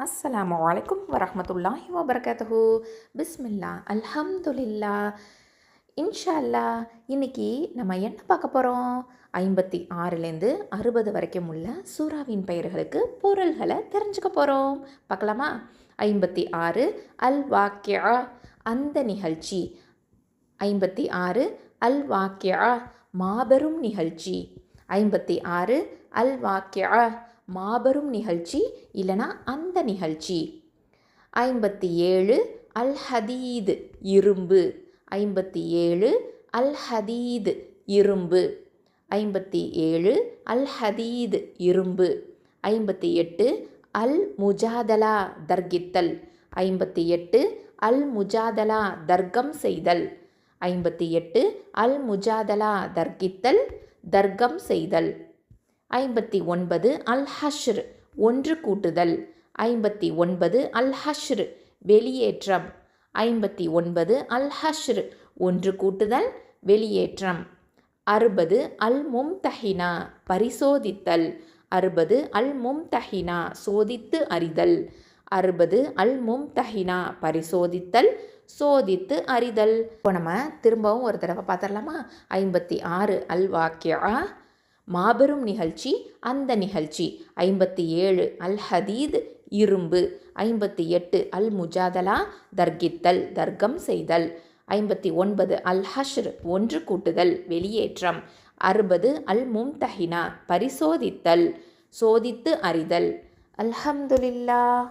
அஸ்ஸலாமு அலைக்கும் வரஹ்மத்துல்லாஹி வபரகாத்துஹு. பிஸ்மில்லா அல்ஹம்துலில்லா. இன்ஷா அல்லாஹ் இன்னைக்கு நம்ம என்ன பார்க்க போகிறோம்? 56லேருந்து 60 வரைக்கும் உள்ள சூறாவின் பெயர்களுக்கு பொருள்களை தெரிஞ்சுக்க போகிறோம். பார்க்கலாமா? 56 அல் வாக்கியா, அந்த நிகழ்ச்சி. 56 அல் வாக்கியா, மாபெரும் நிகழ்ச்சி. 56 அல் வாக்கியா, மாபெரும் நிகழ்ச்சி இல்லைனா அந்த நிகழ்ச்சி. 57 அல் ஹதீத், இரும்பு. 57 அல் ஹதீத், இரும்பு. 57 அல் ஹதீத், இரும்பு. 58 அல் முஜாதலா, தர்கித்தல். 58 அல் முஜாதலா, தர்க்கம் செய்தல். 58 அல் முஜாதலா, தர்கித்தல், தர்க்கம் செய்தல். 59 அல் ஹஷ்ர், ஒன்று கூட்டுதல். 59 அல் ஹஷ்ர், வெளியேற்றம். 59 அல் ஹஷ்ர், ஒன்று கூட்டுதல், வெளியேற்றம். 60 அல் மும்தஹினா, பரிசோதித்தல். 60 அல் மும்தஹினா, சோதித்து அறிதல். 60 அல் மும்தஹினா, பரிசோதித்தல், சோதித்து அறிதல். இப்போ நம்ம திரும்பவும் ஒரு தடவை பார்த்துடலாமா? 56 அல் வாக்கியா, மாபெரும் நிகழ்ச்சி, அந்த நிகழ்ச்சி. 57 அல் ஹதீத், இரும்பு. 58 அல் முஜாதலா, தர்கித்தல், தர்க்கம் செய்தல். 59 அல் ஹஷ்ர், ஒன்று கூட்டுதல், வெளியேற்றம். 60 அல் மும்தஹினா, பரிசோதித்தல், சோதித்து அறிதல். அல்ஹம்துலில்லாஹ்.